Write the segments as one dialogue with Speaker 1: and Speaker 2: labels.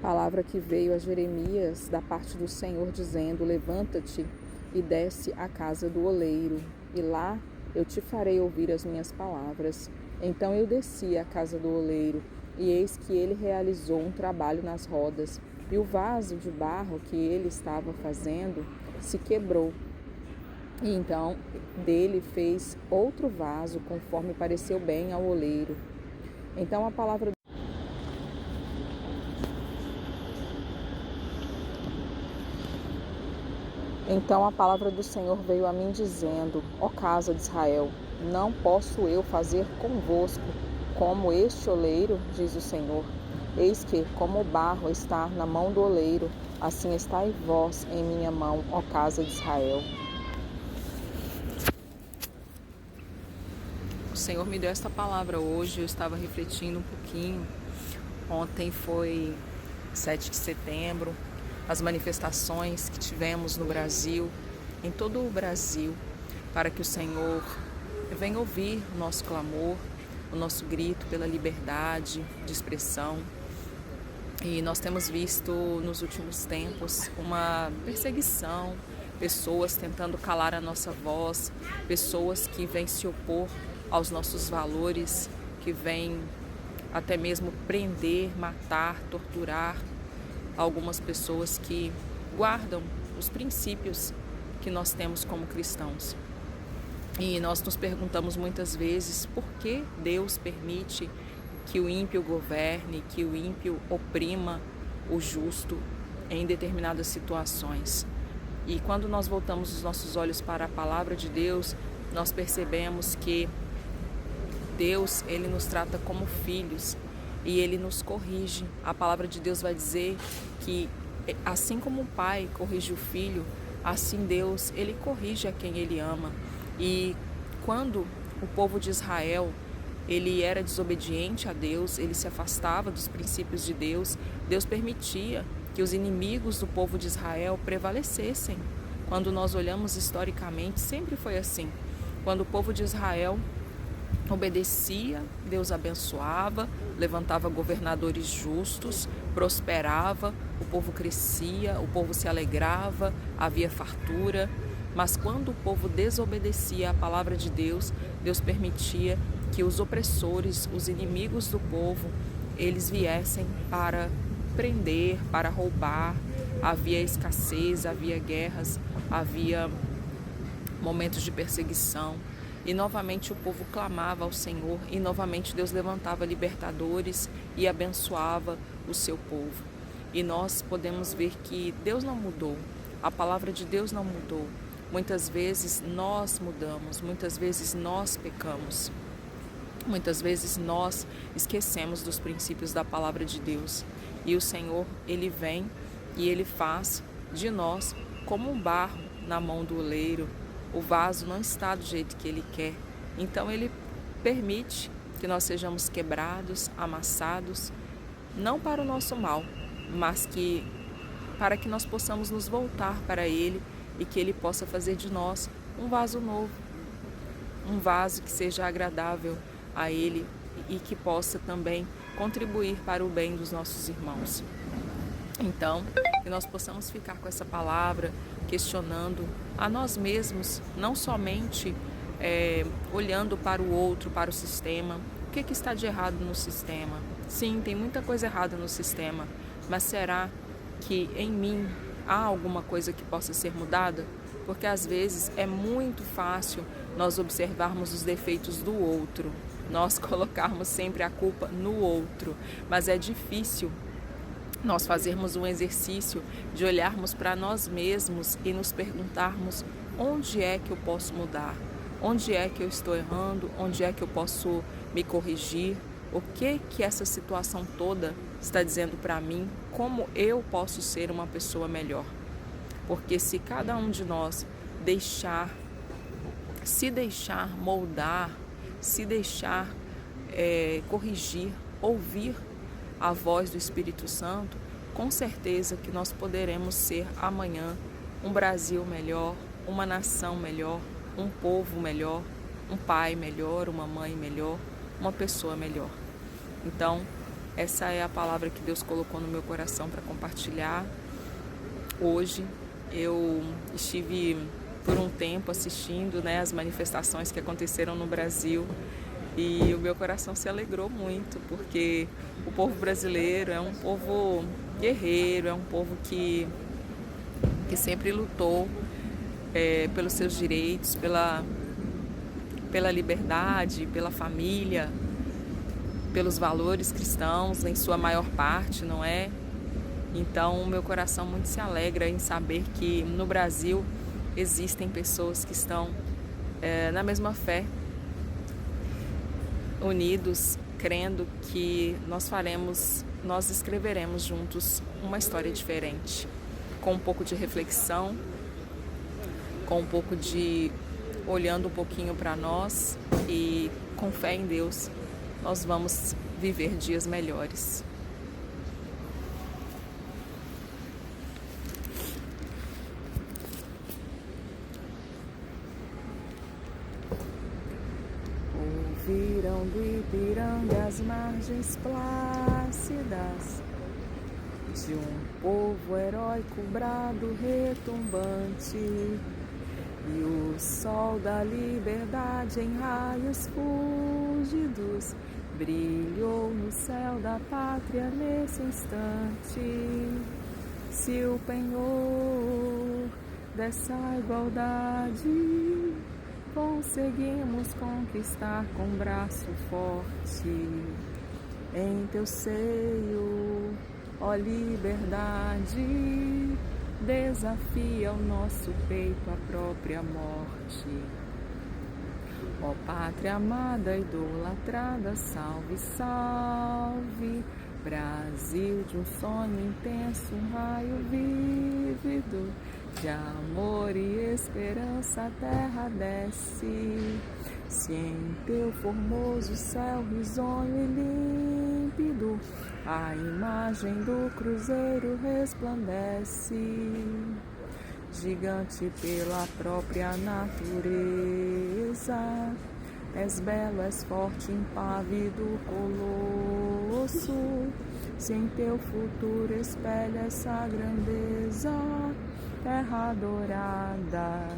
Speaker 1: Palavra que veio a Jeremias da parte do Senhor, dizendo: levanta-te e desce à casa do oleiro, e lá eu te farei ouvir as minhas palavras. Então eu desci à casa do oleiro, e eis que ele realizou um trabalho nas rodas, e o vaso de barro que ele estava fazendo se quebrou. E então dele fez outro vaso, conforme pareceu bem ao oleiro. Então a palavra do Senhor veio a mim dizendo: ó casa de Israel, não posso eu fazer convosco como este oleiro, diz o Senhor. Eis que, como o barro está na mão do oleiro, assim estáis vós em minha mão, ó casa de Israel. O Senhor me deu esta palavra hoje, eu estava refletindo um pouquinho. Ontem foi 7 de setembro, as manifestações que tivemos no Brasil, em todo o Brasil, para que o Senhor venha ouvir o nosso clamor, o nosso grito pela liberdade de expressão. E nós temos visto nos últimos tempos uma perseguição, pessoas tentando calar a nossa voz, pessoas que vêm se opor aos nossos valores, que vêm até mesmo prender, matar, torturar algumas pessoas que guardam os princípios que nós temos como cristãos. E nós nos perguntamos muitas vezes por que Deus permite que o ímpio governe, que o ímpio oprima o justo em determinadas situações. E quando nós voltamos os nossos olhos para a palavra de Deus, nós percebemos que Deus, ele nos trata como filhos e ele nos corrige. A palavra de Deus vai dizer que assim como o pai corrige o filho, assim Deus, ele corrige a quem ele ama. E quando o povo de Israel, ele era desobediente a Deus, ele se afastava dos princípios de Deus, Deus permitia que os inimigos do povo de Israel prevalecessem. Quando nós olhamos historicamente, sempre foi assim. Quando o povo de Israel obedecia, Deus abençoava, levantava governadores justos, prosperava, o povo crescia, o povo se alegrava, havia fartura. Mas quando o povo desobedecia à palavra de Deus, Deus permitia que os opressores, os inimigos do povo, eles viessem para prender, para roubar. Havia escassez, havia guerras, havia momentos de perseguição. E novamente o povo clamava ao Senhor, e novamente Deus levantava libertadores e abençoava o seu povo. E nós podemos ver que Deus não mudou, a palavra de Deus não mudou. Muitas vezes nós mudamos, muitas vezes nós pecamos, muitas vezes nós esquecemos dos princípios da palavra de Deus. E o Senhor, ele vem e ele faz de nós como um barro na mão do oleiro. O vaso não está do jeito que ele quer, então ele permite que nós sejamos quebrados, amassados, não para o nosso mal, mas para que nós possamos nos voltar para ele e que ele possa fazer de nós um vaso novo, um vaso que seja agradável a ele e que possa também contribuir para o bem dos nossos irmãos. Então, que nós possamos ficar com essa palavra, questionando a nós mesmos, não somente olhando para o outro, para o sistema. O que está de errado no sistema? Sim, tem muita coisa errada no sistema, mas será que em mim há alguma coisa que possa ser mudada? Porque às vezes é muito fácil nós observarmos os defeitos do outro, nós colocarmos sempre a culpa no outro, mas é difícil nós fazermos um exercício de olharmos para nós mesmos e nos perguntarmos: onde é que eu posso mudar? Onde é que eu estou errando? Onde é que eu posso me corrigir? O que essa situação toda está dizendo para mim? Como eu posso ser uma pessoa melhor? Porque se cada um de nós se deixar moldar, se deixar corrigir, ouvir a voz do Espírito Santo, com certeza que nós poderemos ser amanhã um Brasil melhor, uma nação melhor, um povo melhor, um pai melhor, uma mãe melhor, uma pessoa melhor. Então, essa é a palavra que Deus colocou no meu coração para compartilhar hoje. Eu estive por um tempo assistindo, né, as manifestações que aconteceram no Brasil e o meu coração se alegrou muito, porque o povo brasileiro é um povo guerreiro, é um povo que sempre lutou pelos seus direitos, pela liberdade, pela família, pelos valores cristãos, em sua maior parte, não é? Então, o meu coração muito se alegra em saber que no Brasil existem pessoas que estão na mesma fé, unidos, crendo que nós escreveremos juntos uma história diferente, com um pouco de reflexão, com um pouco de olhando um pouquinho para nós e com fé em Deus, nós vamos viver dias melhores. Ouviram do Ipiranga as margens plácidas de um povo heróico, brado retumbante, e o sol da liberdade em raios fúlgidos brilhou no céu da pátria nesse instante. Se o penhor dessa igualdade conseguimos conquistar com braço forte, em teu seio, ó liberdade, desafia o nosso peito à própria morte. Ó pátria amada, idolatrada, salve, salve, Brasil de um sonho intenso, um raio vívido, de amor e esperança a terra desce. Se em teu formoso céu risonho e límpido a imagem do cruzeiro resplandece, gigante pela própria natureza, és belo, és forte, impávido colosso. Se em teu futuro espelha essa grandeza, terra dourada,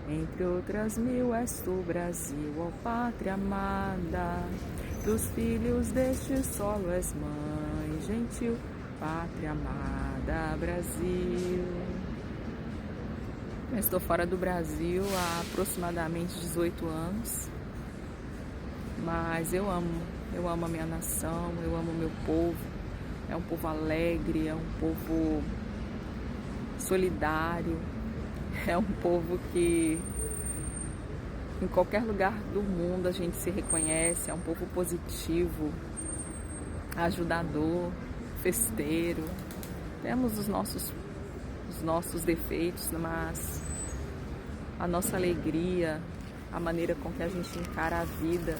Speaker 1: entre outras mil és tu, Brasil, ó pátria amada. Dos filhos deste solo és mãe gentil, pátria amada, Brasil. Eu estou fora do Brasil há aproximadamente 18 anos, mas eu amo a minha nação, eu amo o meu povo. É um povo alegre, é um povo solidário, é um povo que em qualquer lugar do mundo a gente se reconhece, é um povo positivo, ajudador, festeiro. Temos os nossos defeitos, mas a nossa alegria, a maneira com que a gente encara a vida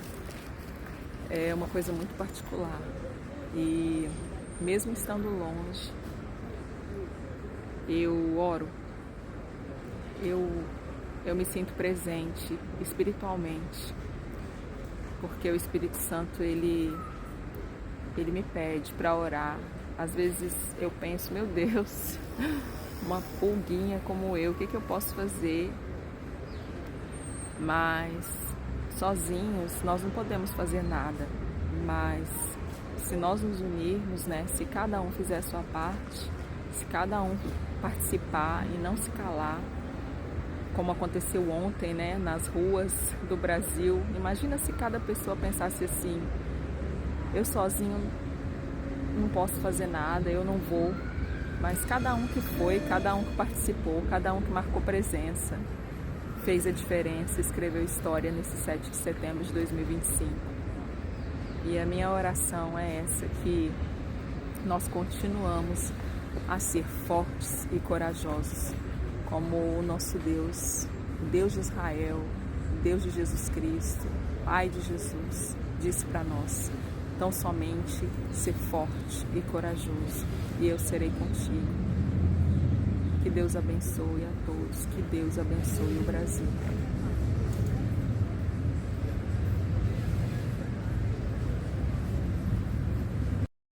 Speaker 1: é uma coisa muito particular. E mesmo estando longe, eu oro, eu me sinto presente espiritualmente, porque o Espírito Santo, ele me pede para orar. Às vezes eu penso, meu Deus, uma pulguinha como eu, o que eu posso fazer? Mas sozinhos nós não podemos fazer nada, mas se nós nos unirmos, né, se cada um fizer a sua parte, se cada um participar e não se calar, como aconteceu ontem, né, nas ruas do Brasil. Imagina se cada pessoa pensasse assim: eu sozinho não posso fazer nada, eu não vou. Mas cada um que foi, cada um que participou, cada um que marcou presença, fez a diferença, escreveu história nesse 7 de setembro de 2025. E a minha oração é essa, que nós continuamos a ser fortes e corajosos, como o nosso Deus, Deus de Israel, Deus de Jesus Cristo, Pai de Jesus, disse para nós: tão somente ser forte e corajoso, e eu serei contigo. Que Deus abençoe a todos, que Deus abençoe o Brasil.